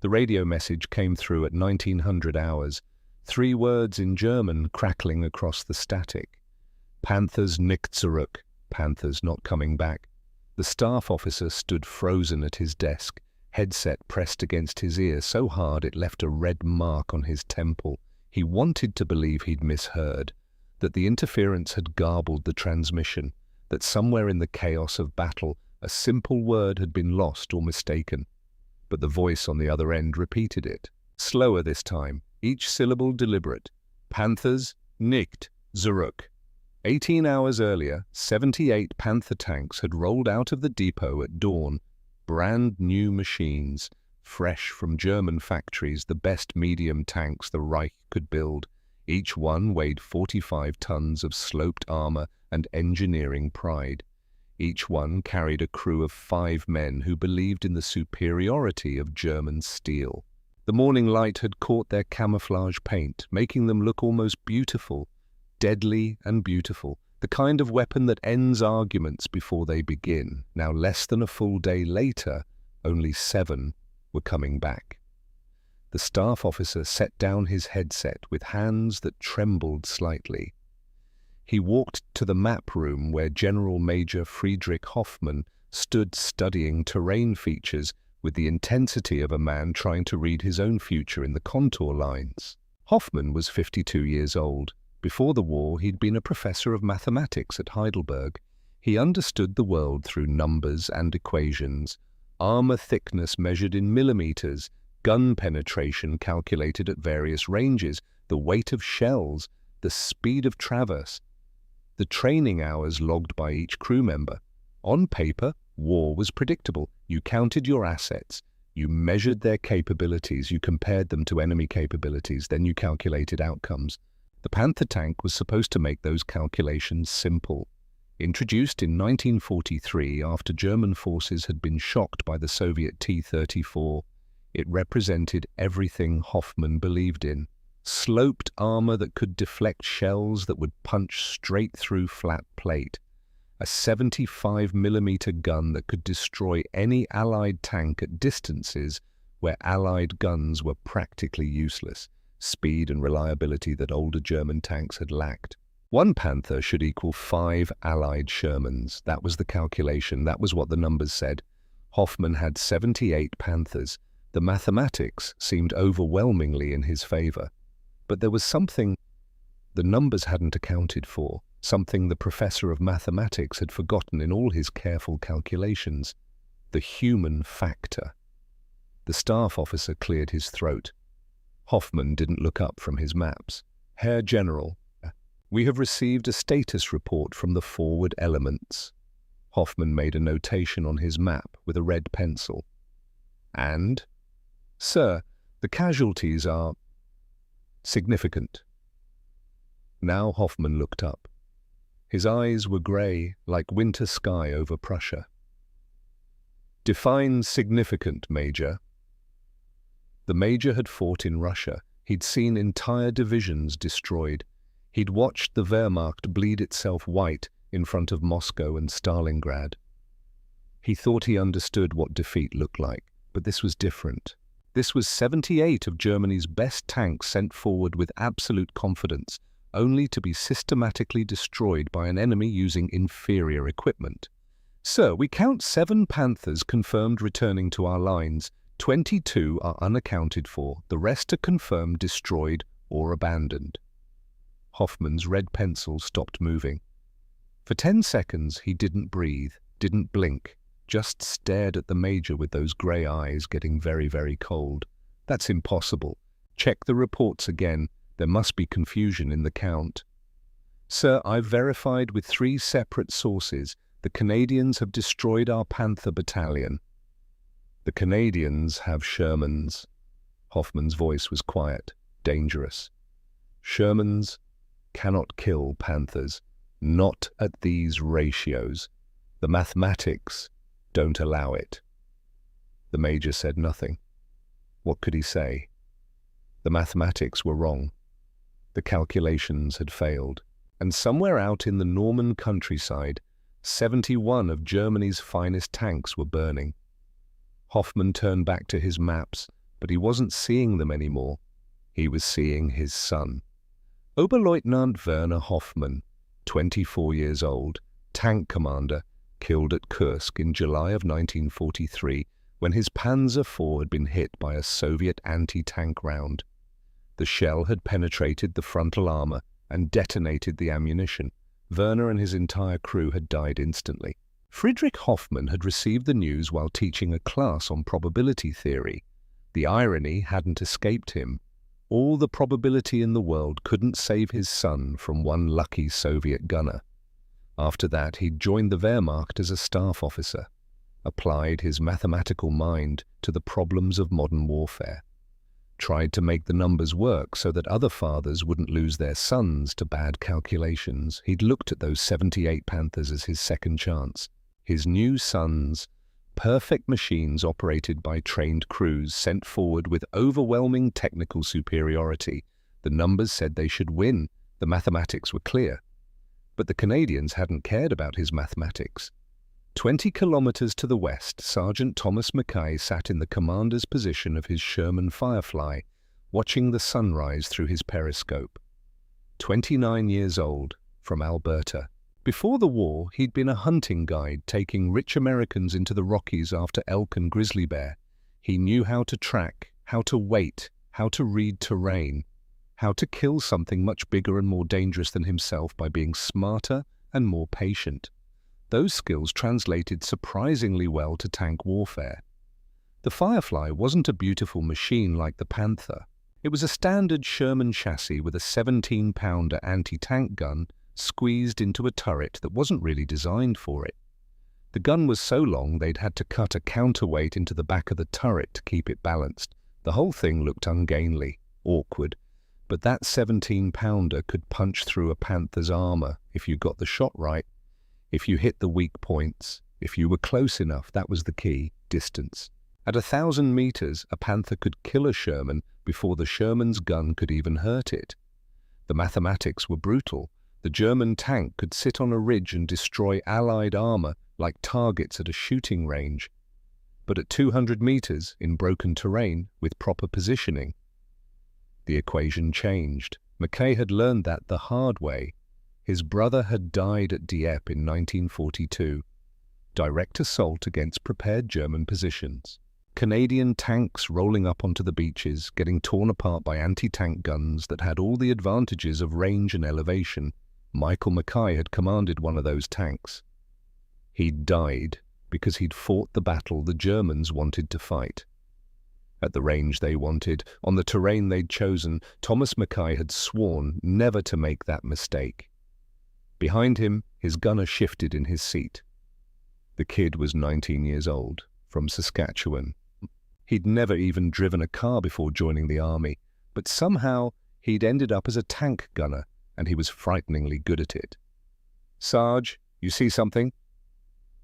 The radio message came through at 1900 hours, 3 words in German crackling across the static. Panthers nicht zurück, Panthers not coming back. The staff officer stood frozen at his desk, headset pressed against his ear so hard it left a red mark on his temple. He wanted to believe he'd misheard, that the interference had garbled the transmission, that somewhere in the chaos of battle a simple word had been lost or mistaken. But the voice on the other end repeated it, slower this time, each syllable deliberate. Panthers nicht zurück. 18 hours earlier, 78 Panther tanks had rolled out of the depot at dawn, brand new machines, fresh from German factories, the best medium tanks the Reich could build. Each one weighed 45 tons of sloped armor and engineering pride. Each one carried a crew of 5 men who believed in the superiority of German steel. The morning light had caught their camouflage paint, making them look almost beautiful, deadly and beautiful, the kind of weapon that ends arguments before they begin. Now, less than a full day later, only 7 were coming back. The staff officer set down his headset with hands that trembled slightly. He walked to the map room where General Major Friedrich Hoffmann stood studying terrain features with the intensity of a man trying to read his own future in the contour lines. Hoffmann was 52 years old. Before the war, he'd been a professor of mathematics at Heidelberg. He understood the world through numbers and equations, armor thickness measured in millimeters, gun penetration calculated at various ranges, the weight of shells, the speed of traverse, the training hours logged by each crew member. On paper, war was predictable. You counted your assets, you measured their capabilities, you compared them to enemy capabilities, then you calculated outcomes. The Panther tank was supposed to make those calculations simple. Introduced in 1943 after German forces had been shocked by the Soviet T-34, it represented everything Hoffmann believed in. Sloped armor that could deflect shells that would punch straight through flat plate. A 75mm gun that could destroy any Allied tank at distances where Allied guns were practically useless. Speed and reliability that older German tanks had lacked. 1 Panther should equal 5 Allied Shermans. That was the calculation. That was what the numbers said. Hoffmann had 78 Panthers. The mathematics seemed overwhelmingly in his favor. But there was something the numbers hadn't accounted for, something the professor of mathematics had forgotten in all his careful calculations: the human factor. The staff officer cleared his throat. Hoffmann didn't look up from his maps. Herr General, we have received a status report from the forward elements. Hoffmann made a notation on his map with a red pencil. And? Sir, the casualties are significant. Now Hoffmann looked up. His eyes were grey, like winter sky over Prussia. Define significant, Major. The Major had fought in Russia. He'd seen entire divisions destroyed. He'd watched the Wehrmacht bleed itself white in front of Moscow and Stalingrad. He thought he understood what defeat looked like, but this was different. This was 78 of Germany's best tanks sent forward with absolute confidence, only to be systematically destroyed by an enemy using inferior equipment. Sir, we count 7 Panthers confirmed returning to our lines. 22 are unaccounted for. The rest are confirmed destroyed or abandoned. Hoffmann's red pencil stopped moving. For 10 seconds he didn't breathe, didn't blink, just stared at the Major with those grey eyes getting very, very cold. That's impossible. Check the reports again. There must be confusion in the count. Sir, I've verified with 3 separate sources. The Canadians have destroyed our Panther battalion. The Canadians have Shermans. Hoffmann's voice was quiet, dangerous. Shermans cannot kill Panthers, not at these ratios. The mathematics don't allow it. The Major said nothing. What could he say? The mathematics were wrong. The calculations had failed. And somewhere out in the Norman countryside, 71 of Germany's finest tanks were burning. Hoffmann turned back to his maps, but he wasn't seeing them anymore. He was seeing his son. Oberleutnant Werner Hoffmann, 24 years old, tank commander, killed at Kursk in July of 1943 when his Panzer IV had been hit by a Soviet anti-tank round. The shell had penetrated the frontal armor and detonated the ammunition. Werner and his entire crew had died instantly. Friedrich Hoffmann had received the news while teaching a class on probability theory. The irony hadn't escaped him. All the probability in the world couldn't save his son from one lucky Soviet gunner. After that, he'd joined the Wehrmacht as a staff officer, applied his mathematical mind to the problems of modern warfare, tried to make the numbers work so that other fathers wouldn't lose their sons to bad calculations. He'd looked at those 78 Panthers as his second chance. His new sons, perfect machines operated by trained crews sent forward with overwhelming technical superiority. The numbers said they should win. The mathematics were clear. But the Canadians hadn't cared about his mathematics. 20 kilometers to the west, Sergeant Thomas Mackay sat in the commander's position of his Sherman Firefly, watching the sunrise through his periscope. 29 years old, from Alberta. Before the war, he'd been a hunting guide taking rich Americans into the Rockies after elk and grizzly bear. He knew how to track, how to wait, how to read terrain, how to kill something much bigger and more dangerous than himself by being smarter and more patient. Those skills translated surprisingly well to tank warfare. The Firefly wasn't a beautiful machine like the Panther. It was a standard Sherman chassis with a 17-pounder anti-tank gun squeezed into a turret that wasn't really designed for it. The gun was so long they'd had to cut a counterweight into the back of the turret to keep it balanced. The whole thing looked ungainly, awkward, but that 17-pounder could punch through a Panther's armor if you got the shot right. If you hit the weak points, if you were close enough, that was the key, distance. At 1,000 meters, a Panther could kill a Sherman before the Sherman's gun could even hurt it. The mathematics were brutal. The German tank could sit on a ridge and destroy Allied armor like targets at a shooting range. But at 200 meters, in broken terrain, with proper positioning, the equation changed. Mackay had learned that the hard way. His brother had died at Dieppe in 1942. Direct assault against prepared German positions. Canadian tanks rolling up onto the beaches, getting torn apart by anti-tank guns that had all the advantages of range and elevation. Michael Mackay had commanded one of those tanks. He'd died because he'd fought the battle the Germans wanted to fight. At the range they wanted, on the terrain they'd chosen, Thomas Mackay had sworn never to make that mistake. Behind him, his gunner shifted in his seat. The kid was 19 years old, from Saskatchewan. He'd never even driven a car before joining the army, but somehow he'd ended up as a tank gunner, and he was frighteningly good at it. "Sarge, you see something?"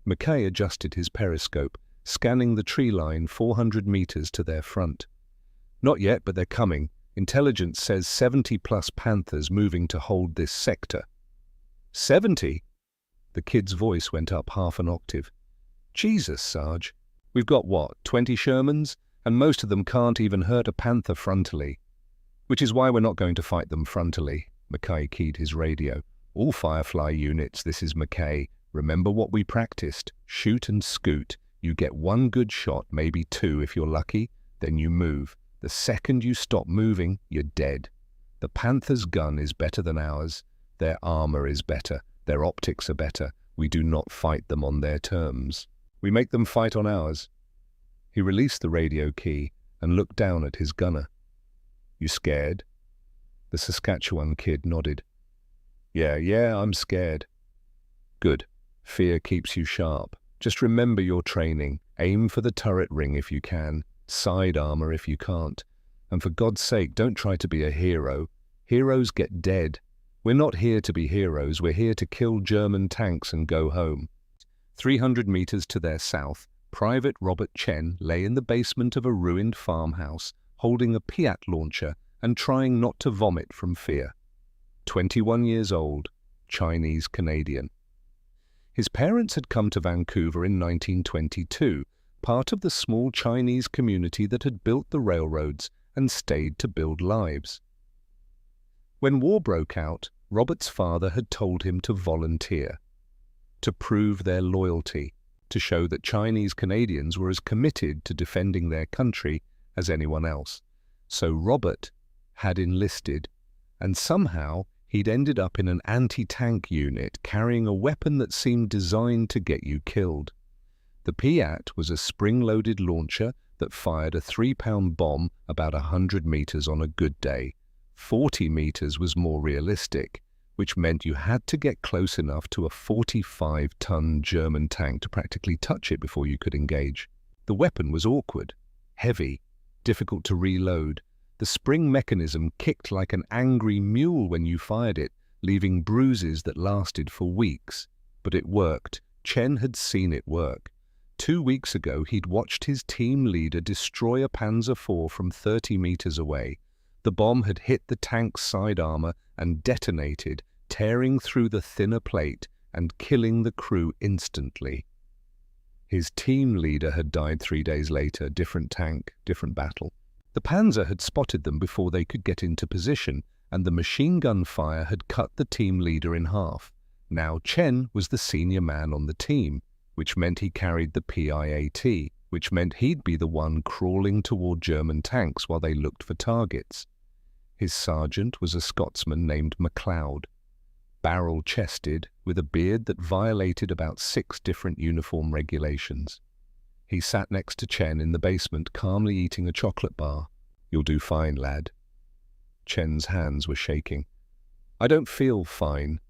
Mackay adjusted his periscope, scanning the tree line 400 meters to their front. "Not yet, but they're coming. Intelligence says 70-plus Panthers moving to hold this sector." 70? The kid's voice went up half an octave. "Jesus, Sarge. We've got what, 20 Shermans? And most of them can't even hurt a Panther frontally. Which is why we're not going to fight them frontally." Mackay keyed his radio. "All Firefly units, this is Mackay. Remember what we practiced. Shoot and scoot. You get one good shot, maybe two if you're lucky, then you move. The second you stop moving, you're dead. The Panther's gun is better than ours. Their armor is better. Their optics are better. We do not fight them on their terms. We make them fight on ours." He released the radio key and looked down at his gunner. "You scared?" The Saskatchewan kid nodded. Yeah, I'm scared." "Good. Fear keeps you sharp. Just remember your training. Aim for the turret ring if you can. Side armor if you can't. And for God's sake, don't try to be a hero. Heroes get dead. We're not here to be heroes. We're here to kill German tanks and go home." 300 meters to their south, Private Robert Chen lay in the basement of a ruined farmhouse, holding a Piat launcher and trying not to vomit from fear. 21 years old, Chinese-Canadian. His parents had come to Vancouver in 1922, part of the small Chinese community that had built the railroads and stayed to build lives. When war broke out, Robert's father had told him to volunteer, to prove their loyalty, to show that Chinese Canadians were as committed to defending their country as anyone else. So Robert had enlisted, and somehow he'd ended up in an anti-tank unit carrying a weapon that seemed designed to get you killed. The Piat was a spring-loaded launcher that fired a 3-pound bomb about 100 meters on a good day. 40 meters was more realistic, which meant you had to get close enough to a 45-ton German tank to practically touch it before you could engage. The weapon was awkward, heavy, difficult to reload. The spring mechanism kicked like an angry mule when you fired it, leaving bruises that lasted for weeks. But it worked. Chen had seen it work. 2 weeks ago, he'd watched his team leader destroy a Panzer IV from 30 meters away. The bomb had hit the tank's side armor and detonated, tearing through the thinner plate and killing the crew instantly. His team leader had died 3 days later, different tank, different battle. The Panzer had spotted them before they could get into position, and the machine gun fire had cut the team leader in half. Now Chen was the senior man on the team, which meant he carried the PIAT, which meant he'd be the one crawling toward German tanks while they looked for targets. His sergeant was a Scotsman named MacLeod, barrel-chested, with a beard that violated about 6 different uniform regulations. He sat next to Chen in the basement, calmly eating a chocolate bar. "You'll do fine, lad." Chen's hands were shaking. "I don't feel fine."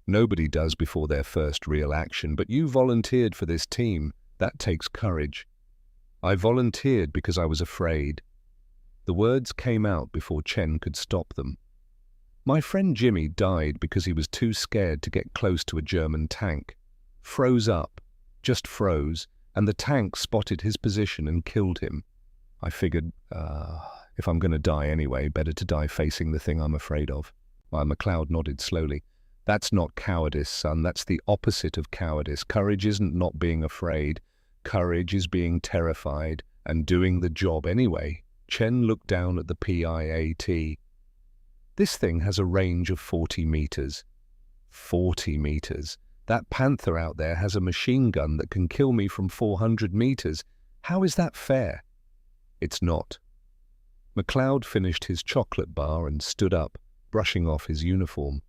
"Nobody does before their first real action, but you volunteered for this team. That takes courage." "I volunteered because I was afraid." The words came out before Chen could stop them. "My friend Jimmy died because he was too scared to get close to a German tank. Froze up, just froze, and the tank spotted his position and killed him. I figured, if I'm going to die anyway, better to die facing the thing I'm afraid of." MacLeod nodded slowly. "That's not cowardice, son. That's the opposite of cowardice. Courage isn't not being afraid. Courage is being terrified and doing the job anyway." Chen looked down at the PIAT. "This thing has a range of 40 meters. 40 meters. That Panther out there has a machine gun that can kill me from 400 meters. How is that fair?" "It's not." MacLeod finished his chocolate bar and stood up, brushing off his uniform.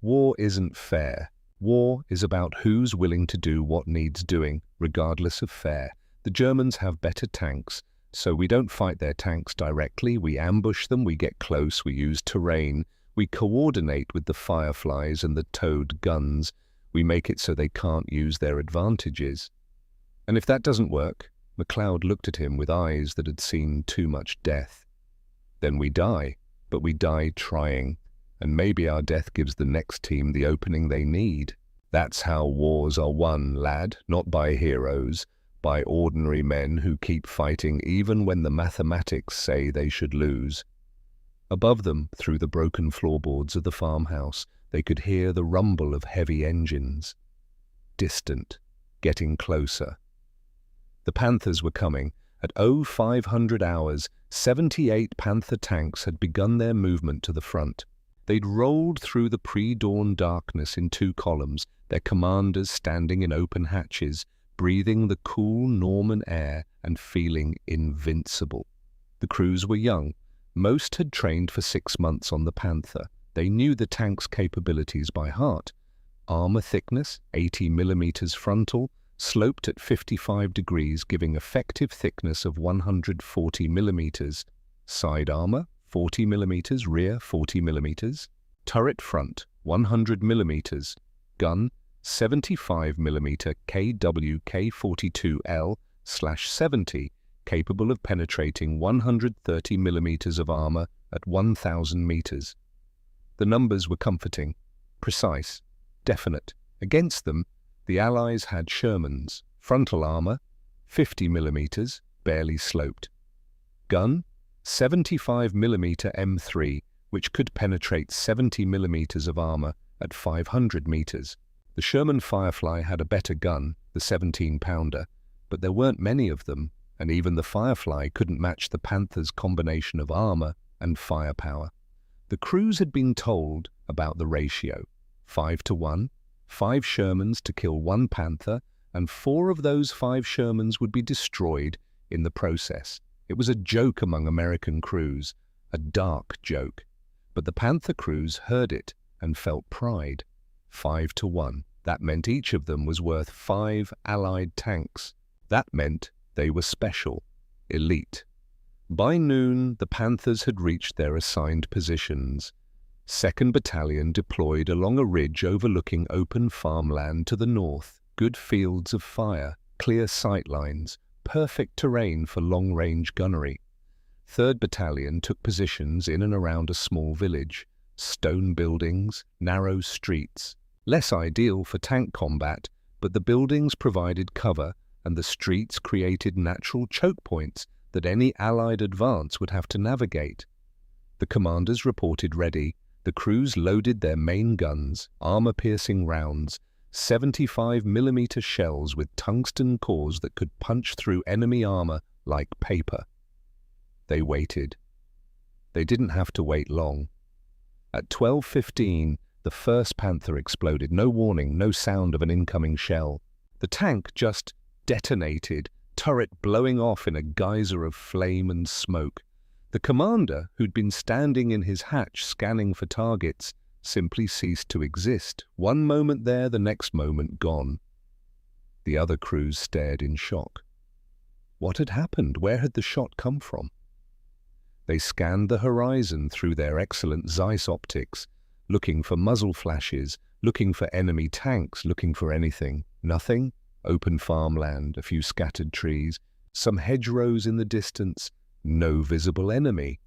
"War isn't fair. War is about who's willing to do what needs doing, regardless of fair. The Germans have better tanks, so we don't fight their tanks directly. We ambush them, we get close, we use terrain, we coordinate with the Fireflies and the towed guns. We make it so they can't use their advantages. And if that doesn't work," MacLeod looked at him with eyes that had seen too much death, "then we die, but we die trying. And maybe our death gives the next team the opening they need. That's how wars are won, lad, not by heroes, by ordinary men who keep fighting even when the mathematics say they should lose." Above them, through the broken floorboards of the farmhouse, they could hear the rumble of heavy engines. Distant, getting closer. The Panthers were coming. At 0500 hours, 78 Panther tanks had begun their movement to the front. They'd rolled through the pre-dawn darkness in 2 columns, their commanders standing in open hatches, breathing the cool Norman air and feeling invincible. The crews were young. Most had trained for 6 months on the Panther. They knew the tank's capabilities by heart. Armor thickness, 80 millimeters frontal, sloped at 55 degrees, giving effective thickness of 140 millimeters. Side armor, 40 millimeters, rear 40 millimeters. Turret front, 100 millimeters. Gun, 75 millimeter KWK-42L/70, capable of penetrating 130 millimeters of armor at 1,000 meters. The numbers were comforting, precise, definite. Against them, the Allies had Shermans. Frontal armor, 50 millimeters, barely sloped. Gun, 75 millimeter M3, which could penetrate 70 millimeters of armor at 500 meters. The Sherman Firefly had a better gun, the 17-pounder, but there weren't many of them, and even the Firefly couldn't match the Panthers' combination of armor and firepower. The crews had been told about the ratio: 5-to-1, 5 Shermans to kill 1 Panther, and 4 of those 5 Shermans would be destroyed in the process. It was a joke among American crews, a dark joke. But the Panther crews heard it and felt pride. 5-to-1. That meant each of them was worth 5 Allied tanks. That meant they were special, elite. By noon, the Panthers had reached their assigned positions. 2nd Battalion deployed along a ridge overlooking open farmland to the north, good fields of fire, clear sight lines, perfect terrain for long-range gunnery. 3rd Battalion took positions in and around a small village, stone buildings, narrow streets. Less ideal for tank combat, but the buildings provided cover and the streets created natural choke points that any Allied advance would have to navigate. The commanders reported ready. The crews loaded their main guns, armor-piercing rounds, 75mm shells with tungsten cores that could punch through enemy armor like paper. They waited. They didn't have to wait long. At 12:15, the first Panther exploded. No warning, no sound of an incoming shell. The tank just detonated, turret blowing off in a geyser of flame and smoke. The commander, who'd been standing in his hatch scanning for targets, simply ceased to exist. One moment there, the next moment gone. The other crews stared in shock. What had happened? Where had the shot come from? They scanned the horizon through their excellent Zeiss optics, looking for muzzle flashes, looking for enemy tanks, looking for anything. Nothing. Open farmland, a few scattered trees, some hedgerows in the distance, no visible enemy.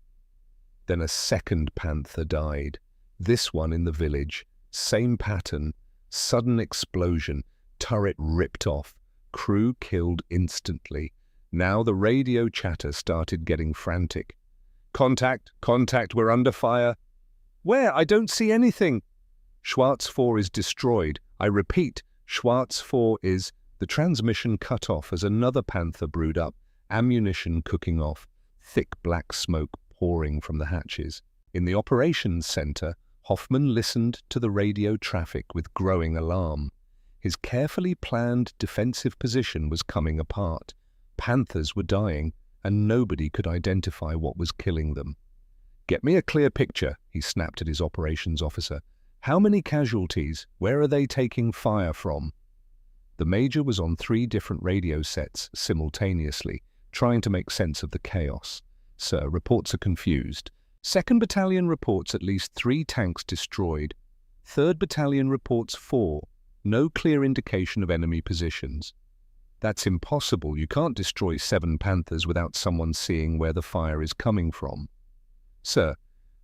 Then a second Panther died. This one in the village. Same pattern. Sudden explosion. Turret ripped off. Crew killed instantly. Now the radio chatter started getting frantic. Contact, contact, we're under fire. Where? I don't see anything. Schwarz 4 is destroyed. I repeat, Schwarz 4 is... The transmission cut off as another Panther brewed up, ammunition cooking off, thick black smoke pouring from the hatches. In the operations center, Hoffman listened to the radio traffic with growing alarm. His carefully planned defensive position was coming apart. Panthers were dying, and nobody could identify what was killing them. "Get me a clear picture," he snapped at his operations officer. "How many casualties? Where are they taking fire from?" The major was on 3 different radio sets simultaneously, trying to make sense of the chaos. "Sir, reports are confused. 2nd Battalion reports at least 3 tanks destroyed. 3rd Battalion reports 4. No clear indication of enemy positions." "That's impossible. You can't destroy 7 Panthers without someone seeing where the fire is coming from." "Sir,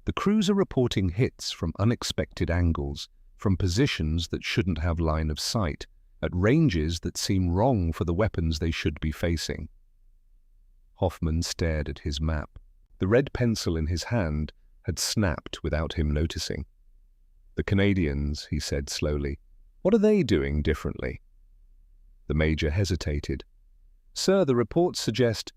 the crews are reporting hits from unexpected angles, from positions that shouldn't have line of sight, at ranges that seem wrong for the weapons they should be facing." Hoffman stared at his map. The red pencil in his hand had snapped without him noticing. "The Canadians," he said slowly. "What are they doing differently?" The major hesitated. "Sir, the reports suggest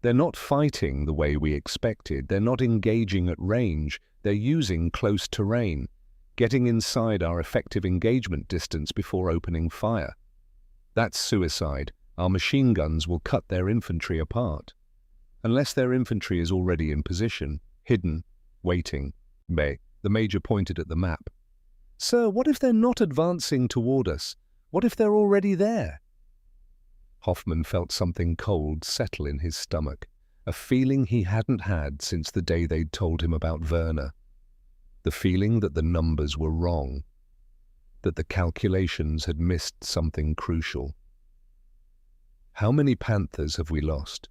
they're not fighting the way we expected. They're not engaging at range. They're using close terrain, getting inside our effective engagement distance before opening fire. That's suicide. Our machine guns will cut their infantry apart. Unless their infantry is already in position, hidden, waiting." The major pointed at the map. "Sir, what if they're not advancing toward us? What if they're already there?" Hoffman felt something cold settle in his stomach, a feeling he hadn't had since the day they'd told him about Werner. The feeling that the numbers were wrong, that the calculations had missed something crucial. "How many Panthers have we lost?"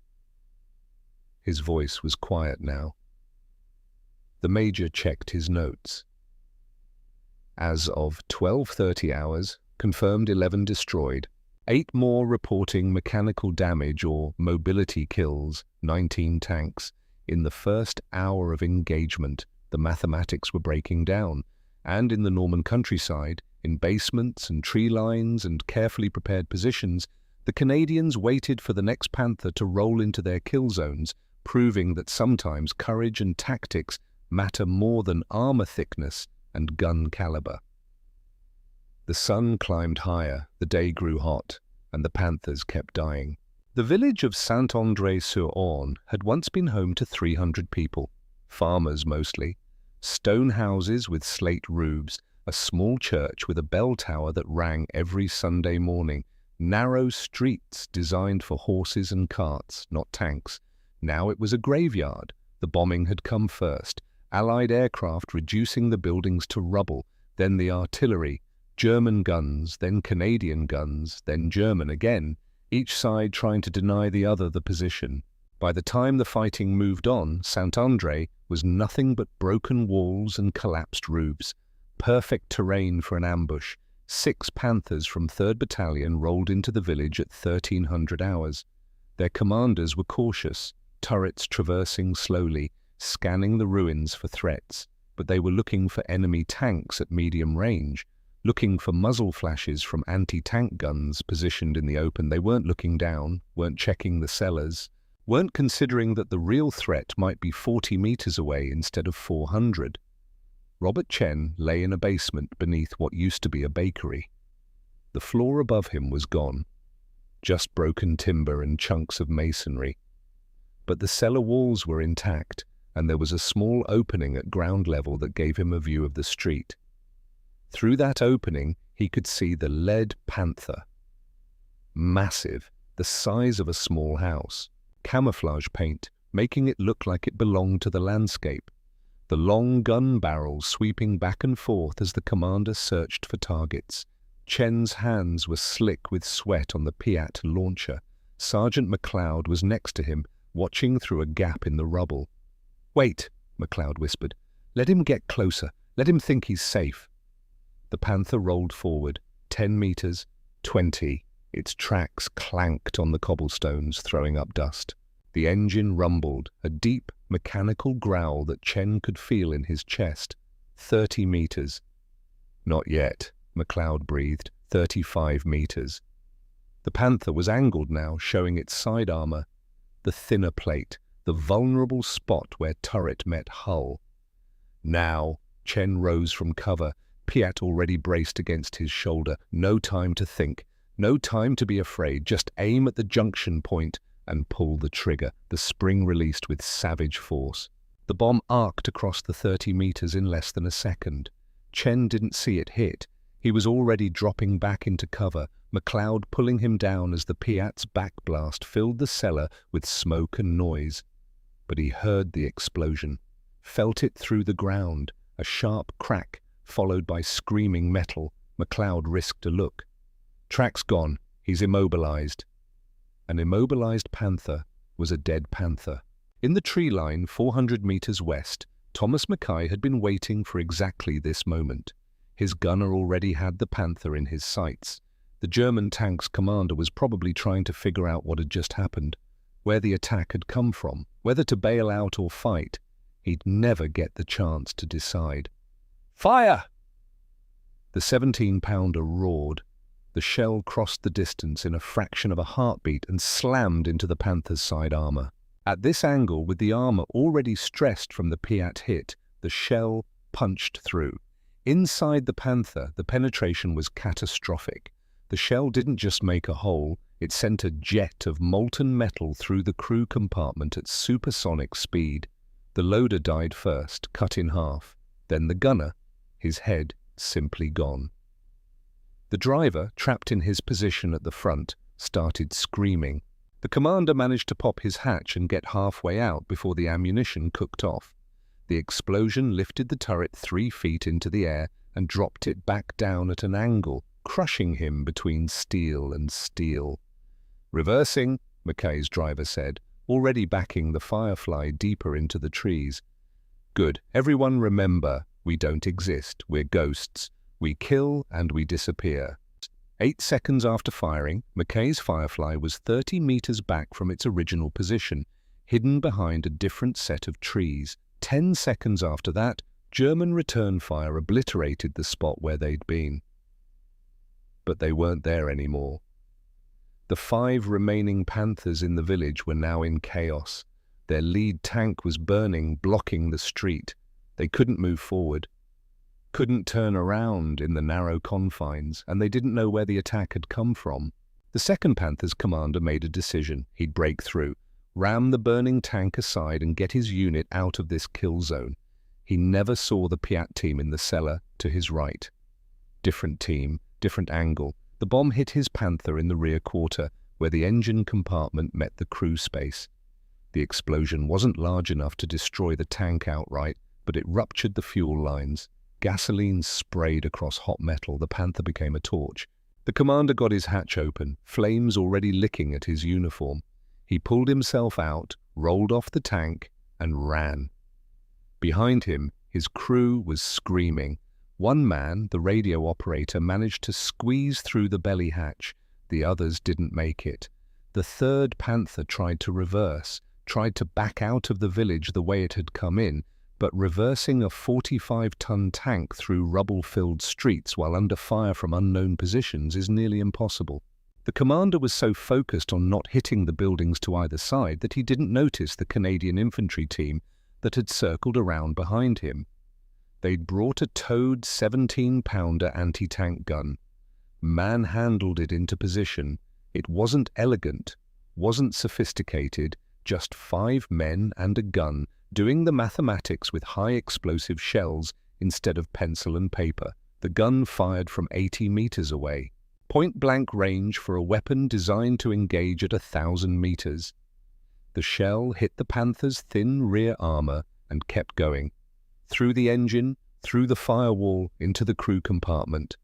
His voice was quiet now. The major checked his notes. As of 12:30 hours, confirmed 11 destroyed, 8 more reporting mechanical damage or mobility kills, 19 tanks. In the first hour of engagement, the mathematics were breaking down, and in the Norman countryside, in basements and tree lines and carefully prepared positions, The Canadians waited for the next Panther to roll into their kill zones, proving that sometimes courage and tactics matter more than armor thickness and gun caliber. The sun climbed higher, the day grew hot, and the Panthers kept dying. The village of Saint-André-sur-Orne had once been home to 300 people, farmers mostly, stone houses with slate roofs, a small church with a bell tower that rang every Sunday morning, narrow streets designed for horses and carts, not tanks. Now it was a graveyard. The bombing had come first, Allied aircraft reducing the buildings to rubble, then the artillery, German guns, then Canadian guns, then German again, each side trying to deny the other the position. By the time the fighting moved on, Saint-André was nothing but broken walls and collapsed roofs. Perfect terrain for an ambush. 6 Panthers from 3rd Battalion rolled into the village at 1300 hours. Their commanders were cautious, turrets traversing slowly, scanning the ruins for threats, but they were looking for enemy tanks at medium range, looking for muzzle flashes from anti-tank guns positioned in the open. They weren't looking down, weren't checking the cellars, weren't considering that the real threat might be 40 meters away instead of 400. Robert Chen lay in a basement beneath what used to be a bakery. The floor above him was gone, just broken timber and chunks of masonry. But the cellar walls were intact, and there was a small opening at ground level that gave him a view of the street. Through that opening, he could see the lead Panther. Massive, the size of a small house. Camouflage paint, making it look like it belonged to the landscape. The long gun barrels sweeping back and forth as the commander searched for targets. Chen's hands were slick with sweat on the Piat launcher. Sergeant McLeod was next to him, watching through a gap in the rubble. "Wait," McLeod whispered. "Let him get closer. Let him think he's safe." The Panther rolled forward, 10 meters, 20. Its tracks clanked on the cobblestones, throwing up dust. The engine rumbled, a deep, mechanical growl that Chen could feel in his chest. 30 meters. "Not yet," McLeod breathed. 35 meters. The Panther was angled now, showing its side armor, the thinner plate, the vulnerable spot where turret met hull. Now, Chen rose from cover, Piat already braced against his shoulder. No time to think, no time to be afraid, just aim at the junction point and pull the trigger. The spring released with savage force. The bomb arced across the 30 meters in less than a second. Chen didn't see it hit. He was already dropping back into cover, McLeod pulling him down as the Piat's backblast filled the cellar with smoke and noise. But he heard the explosion, felt it through the ground, a sharp crack, followed by screaming metal. McLeod risked a look. "Track's gone. He's immobilized." An immobilized Panther was a dead Panther. In the tree line 400 meters west, Thomas Mackay had been waiting for exactly this moment. His gunner already had the Panther in his sights. The German tank's commander was probably trying to figure out what had just happened, where the attack had come from, whether to bail out or fight. He'd never get the chance to decide. "Fire!" The 17-pounder roared. The shell crossed the distance in a fraction of a heartbeat and slammed into the Panther's side armor. At this angle, with the armor already stressed from the Piat hit, the shell punched through. Inside the Panther, the penetration was catastrophic. The shell didn't just make a hole, it sent a jet of molten metal through the crew compartment at supersonic speed. The loader died first, cut in half. Then the gunner, his head simply gone. The driver, trapped in his position at the front, started screaming. The commander managed to pop his hatch and get halfway out before the ammunition cooked off. The explosion lifted the turret 3 feet into the air and dropped it back down at an angle, crushing him between steel and steel. "Reversing," Mackay's driver said, already backing the Firefly deeper into the trees. "Good. Everyone remember, we don't exist. We're ghosts. We kill and we disappear." 8 seconds after firing, Mackay's Firefly was 30 meters back from its original position, hidden behind a different set of trees. 10 seconds after that, German return fire obliterated the spot where they'd been. But they weren't there anymore. The 5 remaining Panthers in the village were now in chaos. Their lead tank was burning, blocking the street. They couldn't move forward, couldn't turn around in the narrow confines, and they didn't know where the attack had come from. The second Panthers commander made a decision. He'd break through, ram the burning tank aside and get his unit out of this kill zone. He never saw the Piat team in the cellar to his right. Different team, different angle. The bomb hit his Panther in the rear quarter, where the engine compartment met the crew space. The explosion wasn't large enough to destroy the tank outright, but it ruptured the fuel lines. Gasoline sprayed across hot metal. The Panther became a torch. The commander got his hatch open, flames already licking at his uniform. He pulled himself out, rolled off the tank, and ran. Behind him, his crew was screaming. One man, the radio operator, managed to squeeze through the belly hatch. The others didn't make it. The third Panther tried to reverse, tried to back out of the village the way it had come in, but reversing a 45-ton tank through rubble-filled streets while under fire from unknown positions is nearly impossible. The commander was so focused on not hitting the buildings to either side that he didn't notice the Canadian infantry team that had circled around behind him. They'd brought a towed 17-pounder anti-tank gun, manhandled it into position. It wasn't elegant, wasn't sophisticated, just 5 men and a gun, doing the mathematics with high explosive shells instead of pencil and paper. The gun fired from 80 meters away. Point-blank range for a weapon designed to engage at 1,000 meters. The shell hit the Panther's thin rear armor and kept going. Through the engine, through the firewall, into the crew compartment.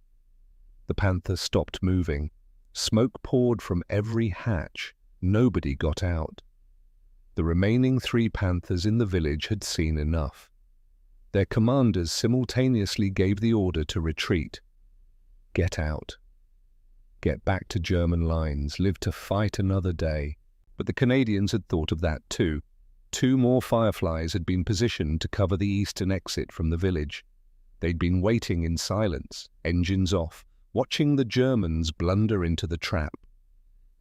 The Panther stopped moving. Smoke poured from every hatch. Nobody got out. The remaining 3 Panthers in the village had seen enough. Their commanders simultaneously gave the order to retreat. Get out. Get back to German lines, live to fight another day. But the Canadians had thought of that too. 2 more Fireflies had been positioned to cover the eastern exit from the village. They'd been waiting in silence, engines off, watching the Germans blunder into the trap.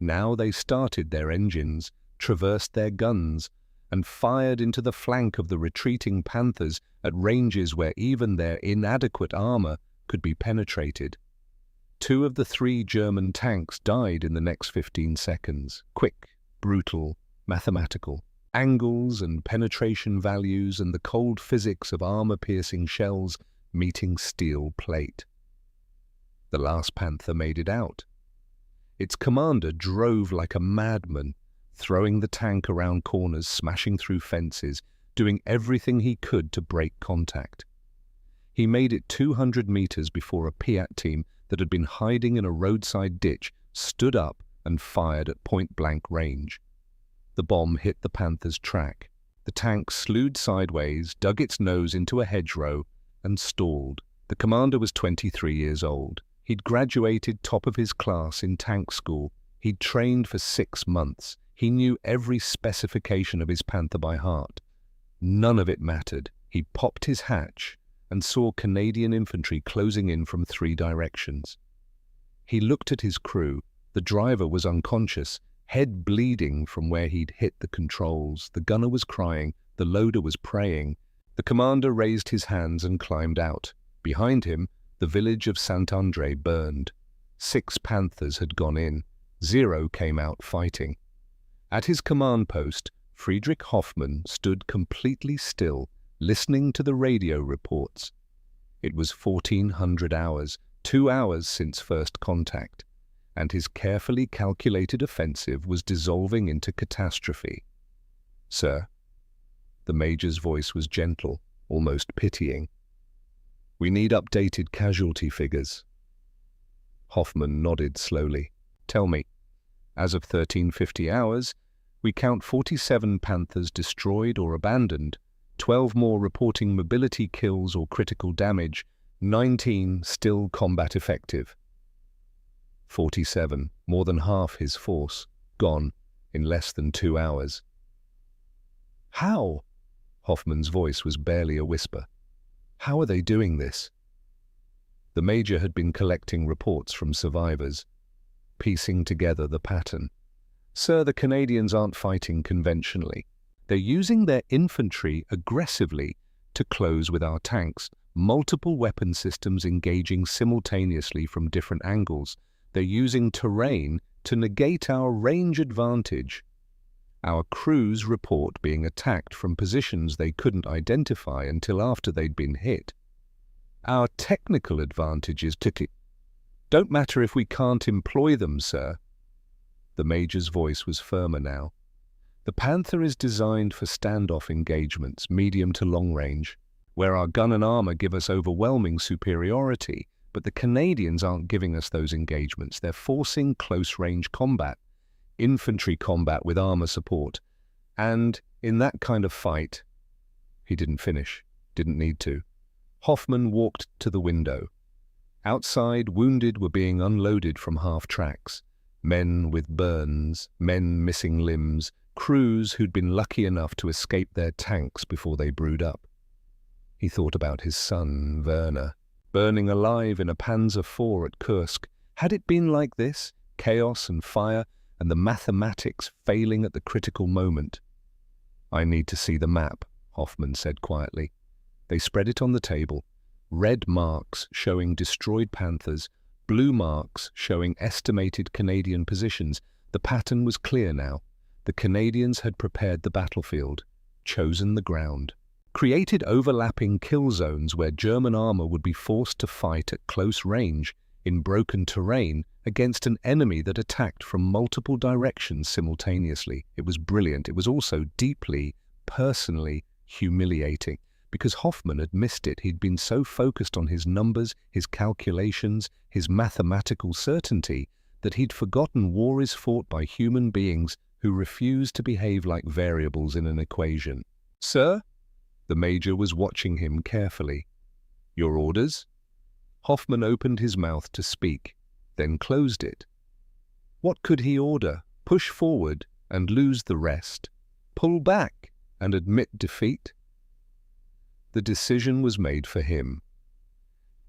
Now they started their engines, traversed their guns, and fired into the flank of the retreating Panthers at ranges where even their inadequate armor could be penetrated. 2 of the 3 German tanks died in the next 15 seconds. Quick, brutal, mathematical. Angles and penetration values and the cold physics of armor-piercing shells meeting steel plate. The last Panther made it out. Its commander drove like a madman, throwing the tank around corners, smashing through fences, doing everything he could to break contact. He made it 200 meters before a Piat team that had been hiding in a roadside ditch stood up and fired at point-blank range. The bomb hit the Panther's track. The tank slewed sideways, dug its nose into a hedgerow, and stalled. The commander was 23 years old. He'd graduated top of his class in tank school. He'd trained for 6 months. He knew every specification of his Panther by heart. None of it mattered. He popped his hatch and saw Canadian infantry closing in from 3 directions. He looked at his crew. The driver was unconscious, head bleeding from where he'd hit the controls. The gunner was crying. The loader was praying. The commander raised his hands and climbed out. Behind him, the village of Saint-André burned. 6 Panthers had gone in. 0 came out fighting. At his command post, Friedrich Hoffmann stood completely still, listening to the radio reports. It was 1400 hours, 2 hours since first contact, and his carefully calculated offensive was dissolving into catastrophe. "Sir," the major's voice was gentle, almost pitying. "We need updated casualty figures." Hoffmann nodded slowly. "Tell me." "As of 1350 hours, we count 47 Panthers destroyed or abandoned, 12 more reporting mobility kills or critical damage, 19 still combat effective." 47, more than half his force, gone in less than 2 hours. "How?" Hoffmann's voice was barely a whisper. "How are they doing this?" The major had been collecting reports from survivors. piecing together the pattern. Sir, the Canadians aren't fighting conventionally. They're using their infantry aggressively to close with our tanks, multiple weapon systems engaging simultaneously from different angles. They're using terrain to negate our range advantage. Our crews report being attacked from positions they couldn't identify until after they'd been hit. Our technical advantages don't matter if we can't employ them, sir. The Major's voice was firmer now. The Panther is designed for standoff engagements, medium to long range, where our gun and armor give us overwhelming superiority, but the Canadians aren't giving us those engagements. They're forcing close-range combat, infantry combat with armor support. And in that kind of fight, he didn't finish, didn't need to. Hoffman walked to the window. Outside, wounded were being unloaded from half-tracks. Men with burns, men missing limbs, crews who'd been lucky enough to escape their tanks before they brewed up. He thought about his son, Werner, burning alive in a Panzer IV at Kursk. Had it been like this, chaos and fire, and the mathematics failing at the critical moment? "I need to see the map," Hoffman said quietly. They spread it on the table. Red marks showing destroyed Panthers, blue marks showing estimated Canadian positions. The pattern was clear now. The Canadians had prepared the battlefield, chosen the ground, created overlapping kill zones where German armor would be forced to fight at close range in broken terrain against an enemy that attacked from multiple directions simultaneously. It was brilliant. It was also deeply, personally humiliating, because Hoffman had missed it. He'd been so focused on his numbers, his calculations, his mathematical certainty, that he'd forgotten war is fought by human beings who refuse to behave like variables in an equation. "Sir?" The Major was watching him carefully. "Your orders?" Hoffman opened his mouth to speak, then closed it. What could he order? Push forward and lose the rest? Pull back and admit defeat? The decision was made for him.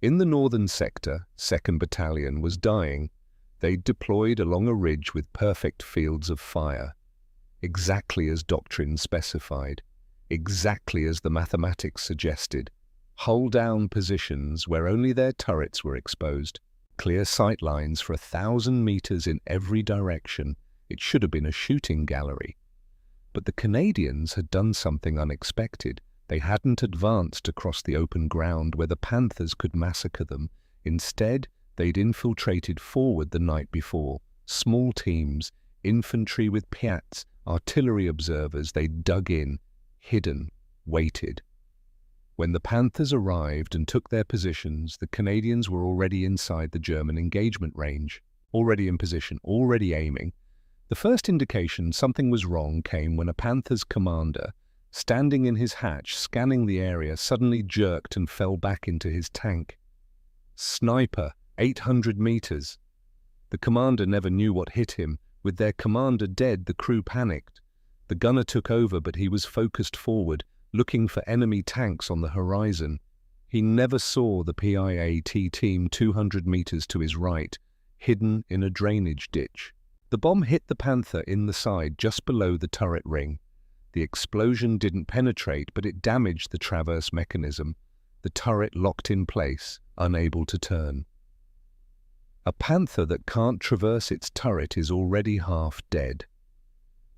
In the northern sector, 2nd Battalion was dying. They'd deployed along a ridge with perfect fields of fire, exactly as doctrine specified, exactly as the mathematics suggested. Hull-down positions where only their turrets were exposed, clear sight lines for 1,000 meters in every direction. It should have been a shooting gallery. But the Canadians had done something unexpected. They hadn't advanced across the open ground where the Panthers could massacre them. Instead, they'd infiltrated forward the night before. Small teams, infantry with Piats, artillery observers. They'd dug in, hidden, waited. When the Panthers arrived and took their positions, the Canadians were already inside the German engagement range, already in position, already aiming. The first indication something was wrong came when a Panthers commander, standing in his hatch, scanning the area, suddenly jerked and fell back into his tank. Sniper, 800 meters. The commander never knew what hit him. With their commander dead, the crew panicked. The gunner took over, but he was focused forward, looking for enemy tanks on the horizon. He never saw the PIAT team 200 meters to his right, hidden in a drainage ditch. The bomb hit the Panther in the side just below the turret ring. The explosion didn't penetrate, but it damaged the traverse mechanism. The turret locked in place, unable to turn. A Panther that can't traverse its turret is already half dead.